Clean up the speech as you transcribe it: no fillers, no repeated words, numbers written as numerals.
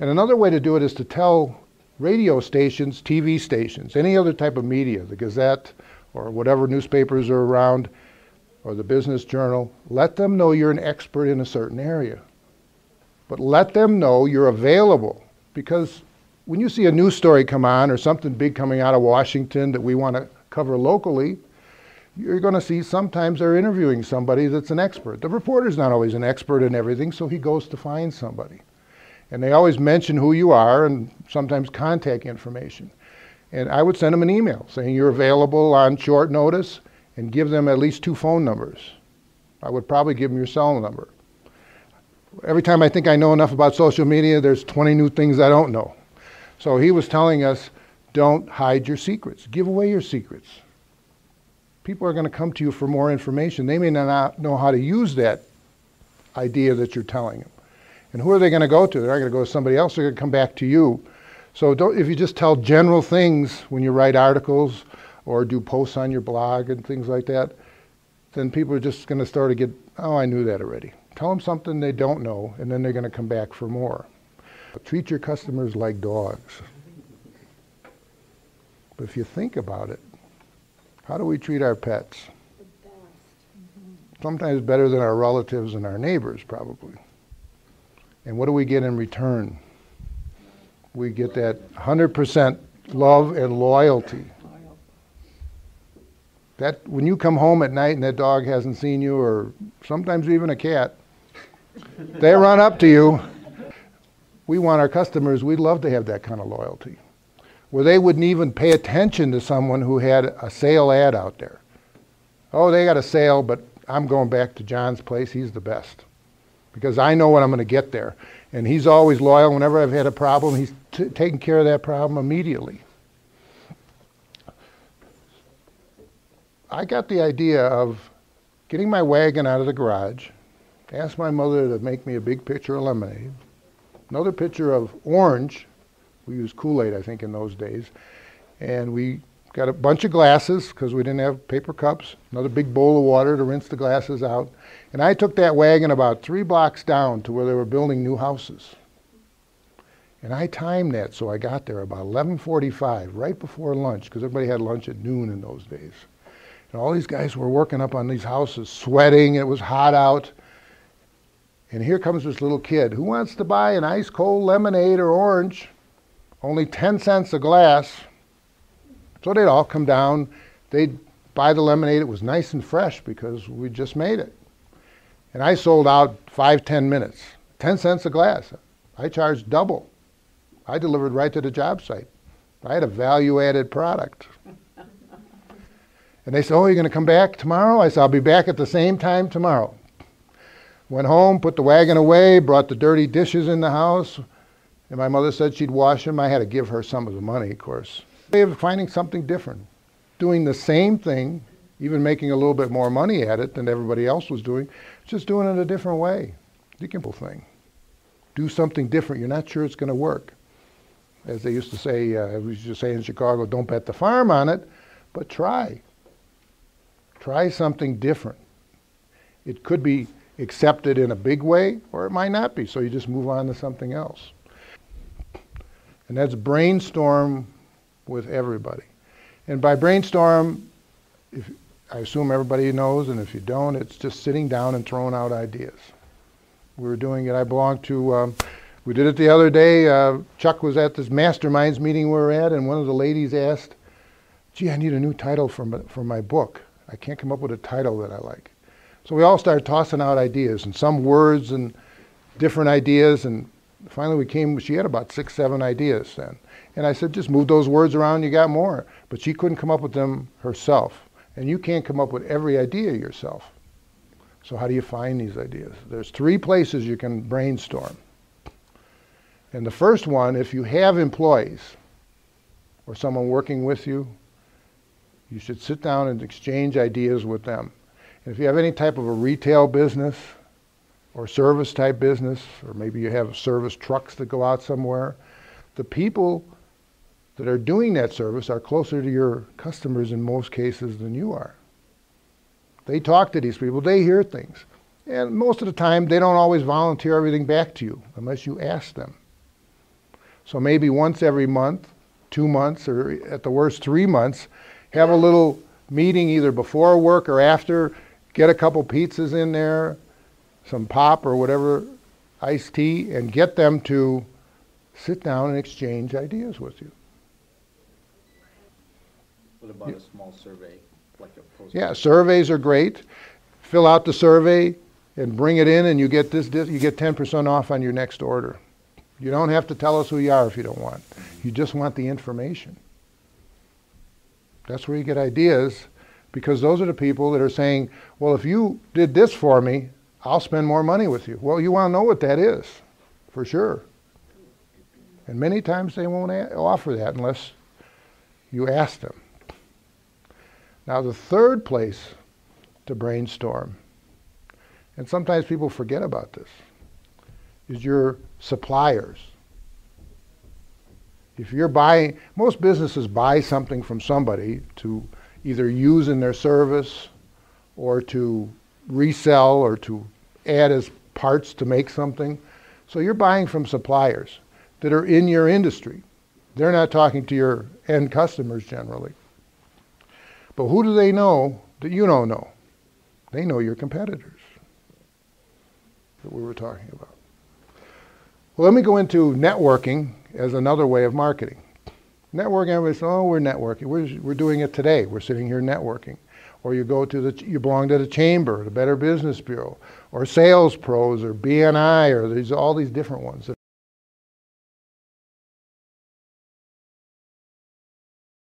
And another way to do it is to tell radio stations, TV stations, any other type of media, the Gazette or whatever newspapers are around, or the Business Journal, let them know you're an expert in a certain area. But let them know you're available, because when you see a news story come on or something big coming out of Washington that we want to cover locally, you're going to see sometimes they're interviewing somebody that's an expert. The reporter's not always an expert in everything, so he goes to find somebody. And they always mention who you are and sometimes contact information. And I would send them an email saying you're available on short notice and give them at least 2 phone numbers. I would probably give them your cell number. Every time I think I know enough about social media, there's 20 new things I don't know. So he was telling us, don't hide your secrets. Give away your secrets. People are going to come to you for more information. They may not know how to use that idea that you're telling them. And who are they going to go to? They're not going to go to somebody else. They're going to come back to you. So if you just tell general things when you write articles or do posts on your blog and things like that, then people are just going to start to get, oh, I knew that already. Tell them something they don't know, and then they're going to come back for more. Treat your customers like dogs. But if you think about it, how do we treat our pets? The best. Mm-hmm. Sometimes better than our relatives and our neighbors, probably. And what do we get in return? We get that 100% love and loyalty. That when you come home at night and that dog hasn't seen you, or sometimes even a cat, they run up to you. We want our customers, we'd love to have that kind of loyalty, where they wouldn't even pay attention to someone who had a sale ad out there. Oh, they got a sale, but I'm going back to John's place. He's the best, because I know what I'm going to get there. And he's always loyal. Whenever I've had a problem, he's taking care of that problem immediately. I got the idea of getting my wagon out of the garage, asked my mother to make me a big pitcher of lemonade, another pitcher of orange. We used Kool-Aid, I think, in those days. And we got a bunch of glasses, because we didn't have paper cups, another big bowl of water to rinse the glasses out. And I took that wagon about 3 blocks down to where they were building new houses. And I timed that so I got there about 11:45, right before lunch, because everybody had lunch at noon in those days. And all these guys were working up on these houses, sweating. It was hot out. And here comes this little kid. Who wants to buy an ice cold lemonade or orange? Only 10 cents a glass. So they'd all come down. They'd buy the lemonade. It was nice and fresh because we just made it. And I sold out 5-10 minutes. 10 cents a glass. I charged double. I delivered right to the job site. I had a value-added product. And they said, oh, you're going to come back tomorrow? I said, I'll be back at the same time tomorrow. Went home, put the wagon away, brought the dirty dishes in the house. And my mother said she'd wash them. I had to give her some of the money, of course. Way of finding something different. Doing the same thing, even making a little bit more money at it than everybody else was doing, just doing it a different way. The simple thing. Do something different. You're not sure it's going to work. As they used to say, we used to say in Chicago, don't bet the farm on it, but try. Try something different. It could be accepted in a big way, or it might not be, so you just move on to something else. And that's brainstorm with everybody. And by brainstorm, I assume everybody knows, and if you don't, it's just sitting down and throwing out ideas. We were doing it, I belonged to, we did it the other day. Chuck was at this masterminds meeting we were at, and one of the ladies asked, gee, I need a new title for my book. I can't come up with a title that I like. So we all started tossing out ideas, and some words and different ideas, and finally she had about 6-7 ideas then. And I said, just move those words around, you got more. But she couldn't come up with them herself. And you can't come up with every idea yourself. So how do you find these ideas? There's 3 places you can brainstorm. And the first one, if you have employees or someone working with you, you should sit down and exchange ideas with them. And if you have any type of a retail business or service type business, or maybe you have service trucks that go out somewhere, the people that are doing that service are closer to your customers in most cases than you are. They talk to these people, they hear things. And most of the time, they don't always volunteer everything back to you unless you ask them. So maybe once every month, 2 months, or at the worst 3 months, have a little meeting either before work or after, get a couple pizzas in there, some pop or whatever, iced tea, and get them to sit down and exchange ideas with you. What about a small survey, like a post? Yeah, surveys are great. Fill out the survey and bring it in, and you get you get 10% off on your next order. You don't have to tell us who you are if you don't want. You just want the information. That's where you get ideas, because those are the people that are saying, well, if you did this for me, I'll spend more money with you. Well, you want to know what that is, for sure. And many times they won't offer that unless you ask them. Now, the third place to brainstorm, and sometimes people forget about this, is your suppliers. If you're buying, most businesses buy something from somebody to either use in their service or to resell or to add as parts to make something. So you're buying from suppliers that are in your industry. They're not talking to your end customers generally. But who do they know that you don't know? They know your competitors that we were talking about. Well, let me go into networking as another way of marketing. Networking, everybody says, oh, we're networking. We're doing it today. We're sitting here networking. Or you you belong to the chamber, the Better Business Bureau, or Sales Pros, or BNI, or all these different ones.